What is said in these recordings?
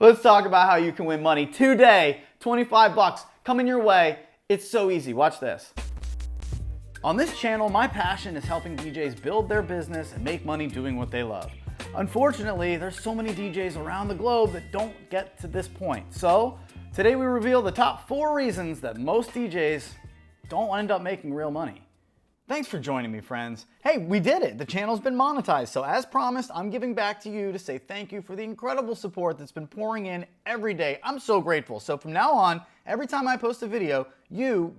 Let's talk about how you can win money today. 25 bucks coming your way. It's so easy. Watch this. On this channel, my passion is helping DJs build their business and make money doing what they love. Unfortunately, there's so many DJs around the globe that don't get to this point. So today we reveal the top 4 reasons that most DJs don't end up making real money. Thanks for joining me, friends. Hey, we did it. The channel's been monetized. So as promised, I'm giving back to you to say thank you for the incredible support that's been pouring in every day. I'm so grateful. So from now on, every time I post a video, you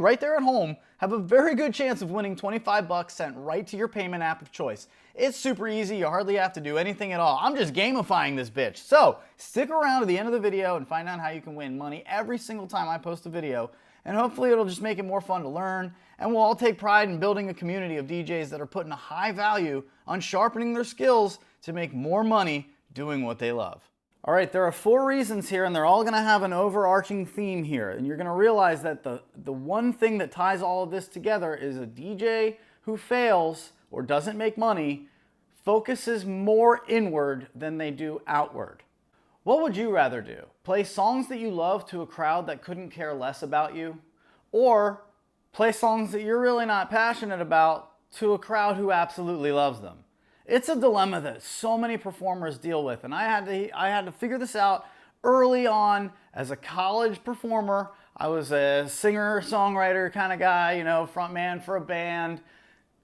right there at home, have a very good chance of winning 25 bucks sent right to your payment app of choice. It's super easy. You hardly have to do anything at all. I'm just gamifying this bitch. So stick around to the end of the video and find out how you can win money every single time I post a video. And hopefully it'll just make it more fun to learn. And we'll all take pride in building a community of DJs that are putting a high value on sharpening their skills to make more money doing what they love. All right, there are 4 reasons here, and they're all gonna have an overarching theme here. And you're gonna realize that the one thing that ties all of this together is a DJ who fails or doesn't make money focuses more inward than they do outward. What would you rather do? Play songs that you love to a crowd that couldn't care less about you? Or play songs that you're really not passionate about to a crowd who absolutely loves them? It's a dilemma that so many performers deal with, and I had to figure this out early on as a college performer. I was a singer-songwriter kind of guy, you know, front man for a band.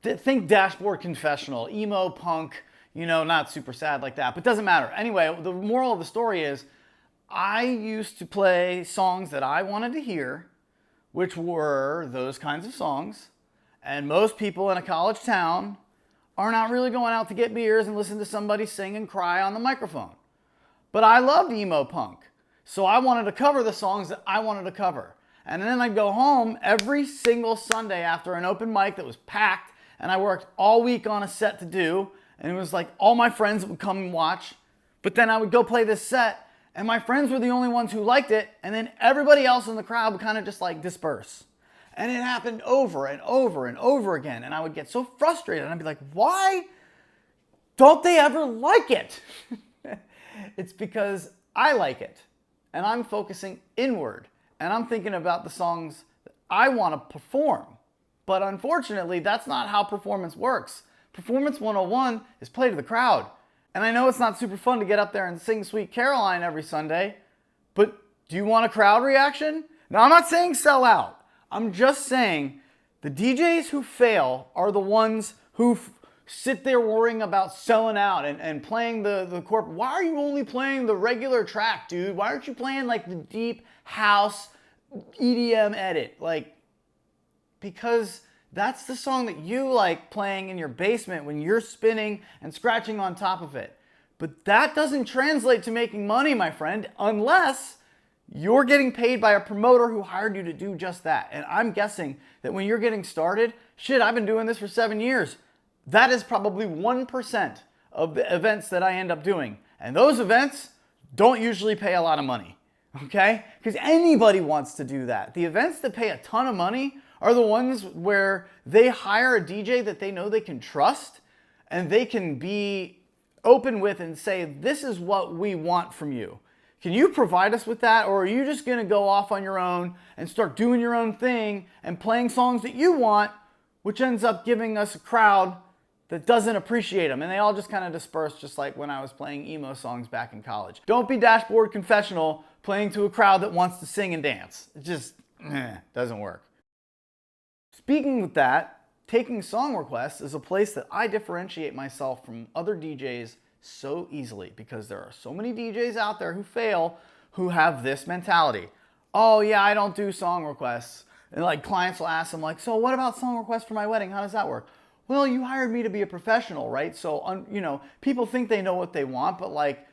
Think Dashboard Confessional, emo punk, you know, not super sad like that, but doesn't matter. Anyway, the moral of the story is I used to play songs that I wanted to hear, which were those kinds of songs, and most people in a college town are not really going out to get beers and listen to somebody sing and cry on the microphone. But I loved emo punk, so I wanted to cover the songs that I wanted to cover. And then I'd go home every single Sunday after an open mic that was packed, and I worked all week on a set to do, and it was like all my friends would come and watch, but then I would go play this set, and my friends were the only ones who liked it, and then everybody else in the crowd would kind of just like disperse. And it happened over and over and over again, and I would get so frustrated, and I'd be like, why don't they ever like it? It's because I like it, and I'm focusing inward, and I'm thinking about the songs that I want to perform. But unfortunately, that's not how performance works. Performance 101 is play to the crowd. And I know it's not super fun to get up there and sing Sweet Caroline every Sunday, but do you want a crowd reaction? Now, I'm not saying sell out. I'm just saying the DJs who fail are the ones who sit there worrying about selling out and playing the corporate. Why are you only playing the regular track, dude? Why aren't you playing like the deep house EDM edit? Like, because that's the song that you like playing in your basement when you're spinning and scratching on top of it. But that doesn't translate to making money, my friend, unless you're getting paid by a promoter who hired you to do just that. And I'm guessing that when you're getting started, shit, I've been doing this for 7 years. That is probably 1% of the events that I end up doing. And those events don't usually pay a lot of money, okay? Because anybody wants to do that. The events that pay a ton of money are the ones where they hire a DJ that they know they can trust and they can be open with and say, this is what we want from you. Can you provide us with that, or are you just gonna go off on your own and start doing your own thing and playing songs that you want, which ends up giving us a crowd that doesn't appreciate them, and they all just kind of disperse, just like when I was playing emo songs back in college. Don't be Dashboard Confessional playing to a crowd that wants to sing and dance. It just doesn't work. Speaking with that, taking song requests is a place that I differentiate myself from other DJs so easily, because there are so many DJs out there who fail who have this mentality. Oh yeah, I don't do song requests. And like clients will ask them like, so what about song requests for my wedding? How does that work? Well, you hired me to be a professional, right? So, you know, people think they know what they want, but like,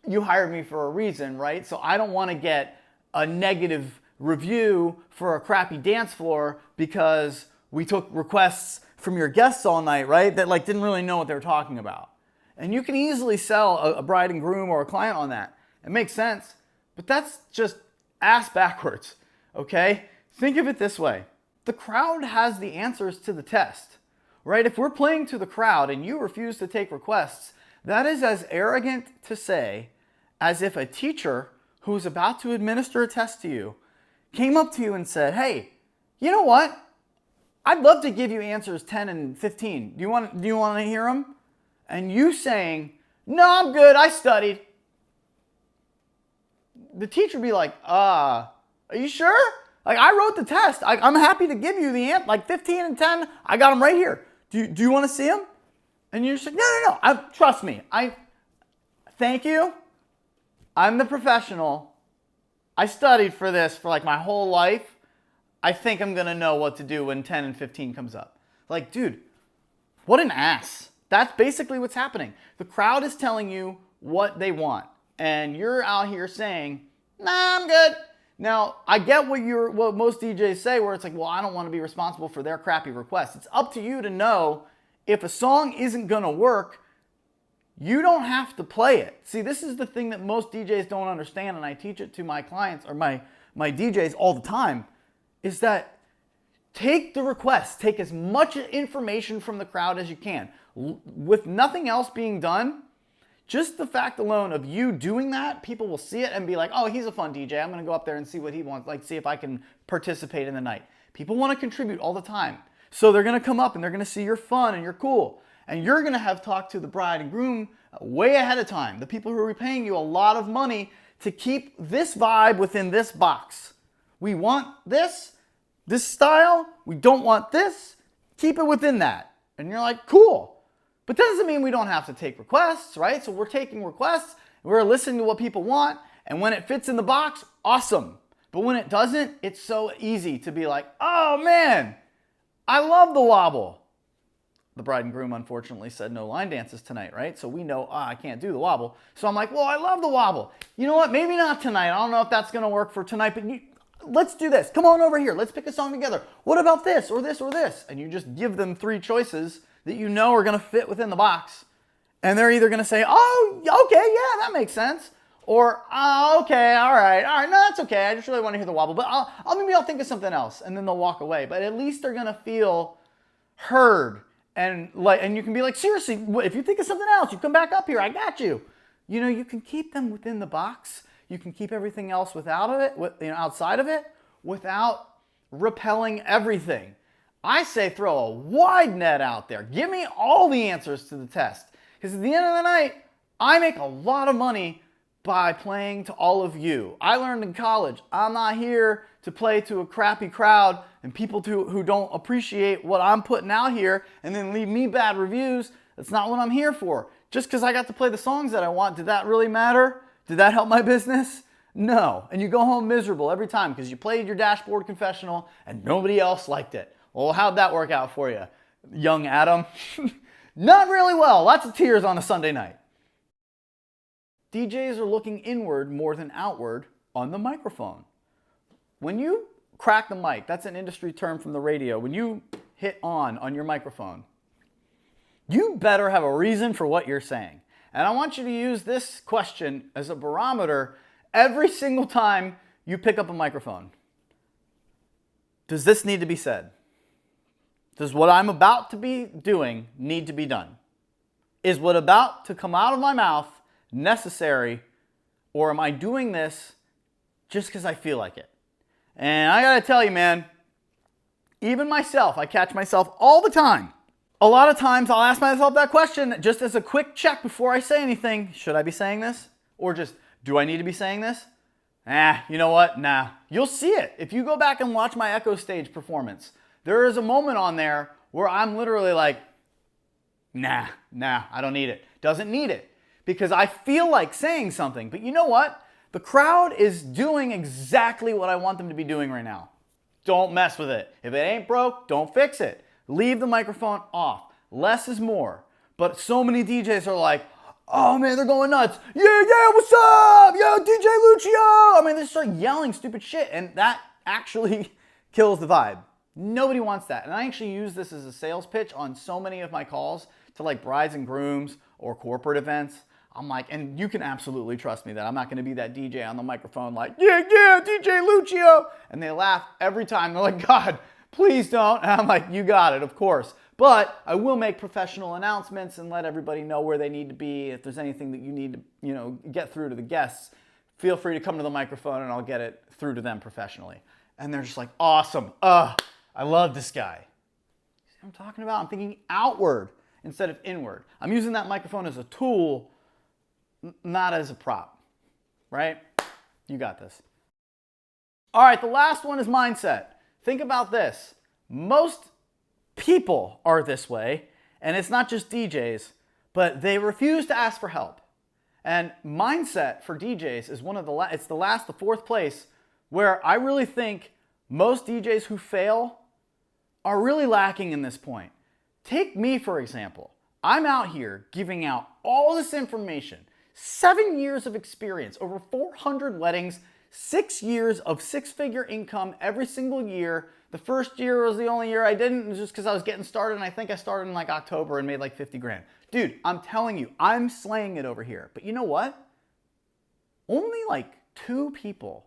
you hired me for a reason, right? So I don't want to get a negative review for a crappy dance floor because we took requests from your guests all night, right? That like didn't really know what they were talking about. And you can easily sell a bride and groom or a client on that. It makes sense, but that's just ass backwards, okay? Think of it this way. The crowd has the answers to the test, right? If we're playing to the crowd and you refuse to take requests, that is as arrogant to say as if a teacher who's about to administer a test to you came up to you and said, hey, you know what? I'd love to give you answers 10 and 15. Do you want to hear them? And you saying, no, I'm good, I studied. The teacher would be like, are you sure? Like, I wrote the test. I'm happy to give you the answer. Like 15 and 10, I got them right here. Do you want to see them? And you're just like, no. Trust me. Thank you. I'm the professional. I studied for this for like my whole life. I think I'm going to know what to do when 10 and 15 comes up. Like, dude, what an ass. That's basically what's happening. The crowd is telling you what they want. And you're out here saying, nah, I'm good. Now, I get what most DJs say, where it's like, well, I don't want to be responsible for their crappy requests. It's up to you to know if a song isn't going to work, you don't have to play it. See, this is the thing that most DJs don't understand, and I teach it to my clients or my DJs all the time, is that take the request. Take as much information from the crowd as you can. With nothing else being done, just the fact alone of you doing that, people will see it and be like, oh, he's a fun DJ. I'm going to go up there and see what he wants, like see if I can participate in the night. People want to contribute all the time. So they're going to come up and they're going to see you're fun and you're cool. And you're going to have talked to the bride and groom way ahead of time. The people who are paying you a lot of money to keep this vibe within this box. We want this style. We don't want this. Keep it within that. And you're like, cool. But that doesn't mean we don't have to take requests, right? So we're taking requests, we're listening to what people want, and when it fits in the box, awesome. But when it doesn't, it's so easy to be like, oh man, I love the wobble. The bride and groom unfortunately said no line dances tonight, right? So we know, I can't do the wobble. So I'm like, well, I love the wobble. You know what? Maybe not tonight. I don't know if that's going to work for tonight, but let's do this. Come on over here. Let's pick a song together. What about this or this or this? And you just give them 3 choices that you know are going to fit within the box. And they're either going to say, oh, okay, yeah, that makes sense. Or, oh, okay, all right, no, that's okay. I just really want to hear the wobble, but maybe I'll think of something else. And then they'll walk away. But at least they're going to feel heard. And you can be like, seriously, if you think of something else, you come back up here. I got you. You know, you can keep them within the box. You can keep everything else outside of it, without repelling everything. I say throw a wide net out there. Give me all the answers to the test. Because at the end of the night, I make a lot of money by playing to all of you. I learned in college, I'm not here to play to a crappy crowd and people who don't appreciate what I'm putting out here and then leave me bad reviews. That's not what I'm here for. Just because I got to play the songs that I want, did that really matter? Did that help my business? No. And you go home miserable every time because you played your dashboard confessional and nobody else liked it. Well, how'd that work out for you, young Adam? Not really well. Lots of tears on a Sunday night. DJs are looking inward more than outward on the microphone. When you crack the mic, that's an industry term from the radio, when you hit on your microphone, you better have a reason for what you're saying. And I want you to use this question as a barometer every single time you pick up a microphone. Does this need to be said? Does what I'm about to be doing need to be done? Is what about to come out of my mouth necessary, or am I doing this just because I feel like it? And I gotta tell you, man, even myself, I catch myself all the time. A lot of times I'll ask myself that question just as a quick check before I say anything. Should I be saying this? Or just, do I need to be saying this? You know what? Nah. You'll see it. If you go back and watch my Echo Stage performance, there is a moment on there where I'm literally like, nah, I don't need it. Doesn't need it. Because I feel like saying something. But you know what? The crowd is doing exactly what I want them to be doing right now. Don't mess with it. If it ain't broke, don't fix it. Leave the microphone off. Less is more. But so many DJs are like, oh man, they're going nuts. Yeah, what's up? Yo, DJ Lucio. I mean, they start yelling stupid shit. And that actually kills the vibe. Nobody wants that. And I actually use this as a sales pitch on so many of my calls to like brides and grooms or corporate events. I'm like, and you can absolutely trust me that I'm not going to be that DJ on the microphone like, yeah, DJ Lucio. And they laugh every time. They're like, God, please don't. And I'm like, you got it, of course. But I will make professional announcements and let everybody know where they need to be. If there's anything that you need to, get through to the guests, feel free to come to the microphone and I'll get it through to them professionally. And they're just like, awesome. I love this guy. See what I'm talking about? I'm thinking outward instead of inward. I'm using that microphone as a tool, not as a prop, right? You got this. All right, the last one is mindset. Think about this. Most people are this way, and it's not just DJs, but they refuse to ask for help. And mindset for DJs is the fourth place where I really think most DJs who fail are really lacking in this point. Take me, for example. I'm out here giving out all this information, 7 years of experience, over 400 weddings, 6 years of six-figure income every single year. The first year was the only year I didn't, just because I was getting started, and I think I started in like October and made like 50 grand. Dude, I'm telling you, I'm slaying it over here. But you know what? Only like 3 people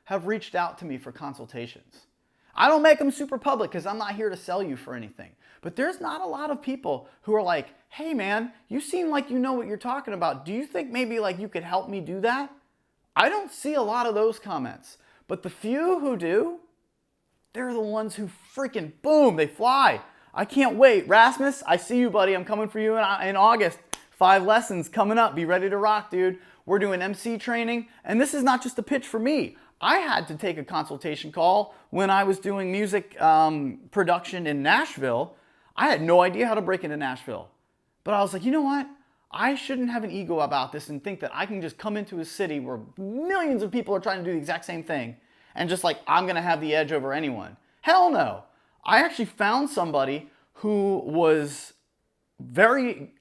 have reached out to me for consultations. I don't make them super public because I'm not here to sell you for anything. But there's not a lot of people who are like, hey man, you seem like you know what you're talking about. Do you think maybe like you could help me do that? I don't see a lot of those comments. But the few who do, they're the ones who freaking, boom, they fly. I can't wait. Rasmus, I see you, buddy. I'm coming for you in August. 5 lessons coming up. Be ready to rock, dude. We're doing MC training. And this is not just a pitch for me. I had to take a consultation call when I was doing music production in Nashville. I had no idea how to break into Nashville. But I was like, you know what? I shouldn't have an ego about this and think that I can just come into a city where millions of people are trying to do the exact same thing and just like, I'm going to have the edge over anyone. Hell no. I actually found somebody who was very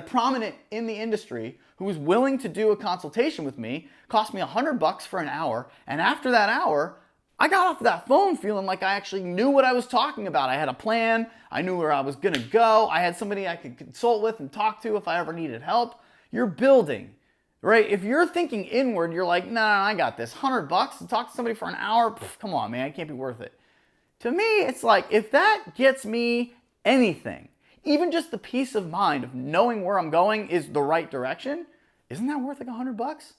prominent in the industry who was willing to do a consultation with me. Cost me $100 for an hour. And after that hour, I got off that phone feeling like I actually knew what I was talking about. I had a plan. I knew where I was going to go. I had somebody I could consult with and talk to if I ever needed help. You're building, right? If you're thinking inward, you're like, no, I got this. $100 to talk to somebody for an hour? Pff, come on, man. It can't be worth it. To me, it's like, if that gets me anything, even just the peace of mind of knowing where I'm going is the right direction, isn't that worth like $100?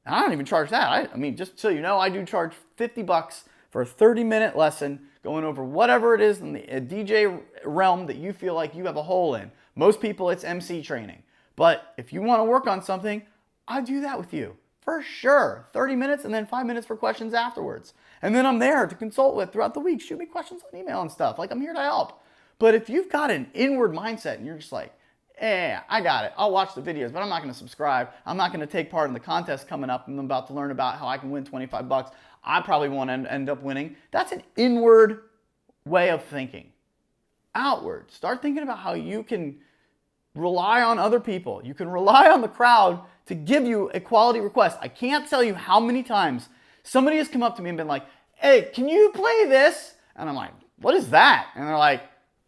And I don't even charge that. I mean, just so you know, I do charge $50 for a 30-minute lesson going over whatever it is in the DJ realm that you feel like you have a hole in. Most people, it's MC training. But if you want to work on something, I'll do that with you. For sure. 30 minutes and then 5 minutes for questions afterwards. And then I'm there to consult with throughout the week. Shoot me questions on email and stuff. Like, I'm here to help. But if you've got an inward mindset and you're just like, I got it. I'll watch the videos, but I'm not going to subscribe. I'm not going to take part in the contest coming up. I'm about to learn about how I can win $25. I probably won't end up winning. That's an inward way of thinking. Outward. Start thinking about how you can rely on other people. You can rely on the crowd to give you a quality request. I can't tell you how many times somebody has come up to me and been like, hey, can you play this? And I'm like, what is that? And they're like,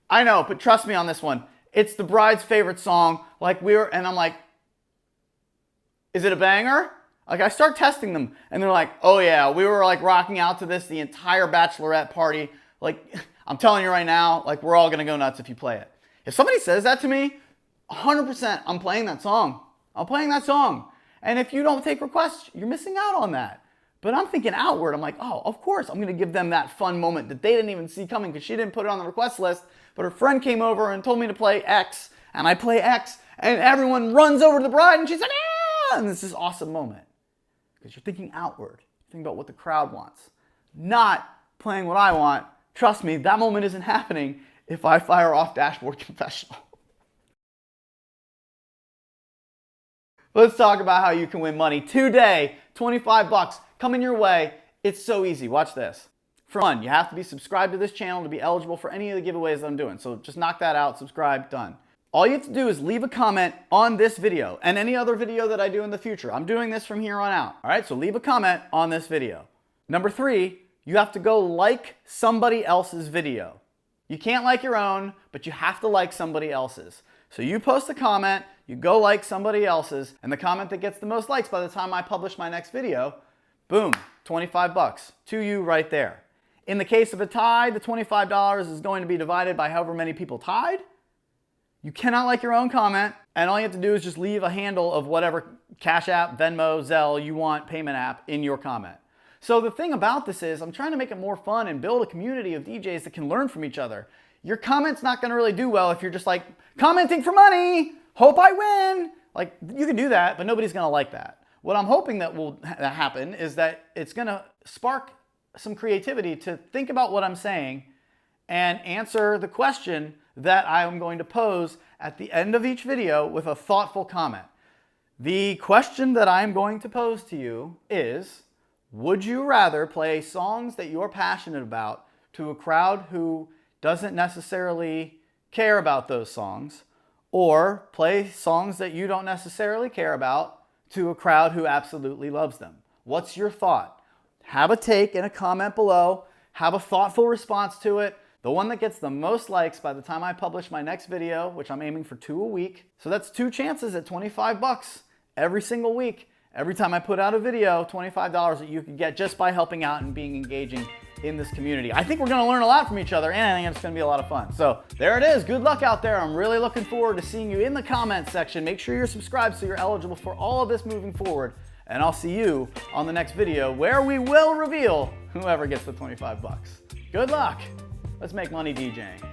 I know, but trust me on this one. It's the bride's favorite song. And I'm like, is it a banger? Like, I start testing them and they're like, oh yeah, we were like rocking out to this the entire bachelorette party. Like, I'm telling you right now, like, we're all going to go nuts if you play it. If somebody says that to me, 100% I'm playing that song. I'm playing that song. And if you don't take requests, you're missing out on that. But I'm thinking outward. I'm like, oh, of course, I'm going to give them that fun moment that they didn't even see coming because she didn't put it on the request list. But her friend came over and told me to play X. And I play X. And everyone runs over to the bride and she's like, ah! And it's this awesome moment. Because you're thinking outward. You're thinking about what the crowd wants. Not playing what I want. Trust me, that moment isn't happening if I fire off Dashboard Confessional. Let's talk about how you can win money today. $25 coming your way. It's so easy. Watch this. For fun, you have to be subscribed to this channel to be eligible for any of the giveaways that I'm doing. So just knock that out, subscribe, done. All you have to do is leave a comment on this video and any other video that I do in the future. I'm doing this from here on out. All right, so leave a comment on this video. Number 3, you have to go like somebody else's video. You can't like your own, but you have to like somebody else's. So you post a comment, you go like somebody else's, and the comment that gets the most likes by the time I publish my next video, boom, $25 to you right there. In the case of a tie, the $25 is going to be divided by however many people tied. You cannot like your own comment, and all you have to do is just leave a handle of whatever Cash App, Venmo, Zelle you want payment app in your comment. So the thing about this is I'm trying to make it more fun and build a community of DJs that can learn from each other. Your comment's not going to really do well if you're just like, commenting for money, hope I win. Like, you can do that, but nobody's going to like that. What I'm hoping that will happen is that it's going to spark some creativity to think about what I'm saying and answer the question that I'm going to pose at the end of each video with a thoughtful comment. The question that I'm going to pose to you is, would you rather play songs that you're passionate about to a crowd who doesn't necessarily care about those songs, or play songs that you don't necessarily care about to a crowd who absolutely loves them? What's your thought? Have a take in a comment below. Have a thoughtful response to it. The one that gets the most likes by the time I publish my next video, which I'm aiming for 2 a week. So that's 2 chances at $25 every single week. Every time I put out a video, $25 that you can get just by helping out and being engaging in this community. I think we're gonna learn a lot from each other, and I think it's gonna be a lot of fun. So there it is. Good luck out there. I'm really looking forward to seeing you in the comments section. Make sure you're subscribed so you're eligible for all of this moving forward. And I'll see you on the next video where we will reveal whoever gets the $25. Good luck. Let's make money DJing.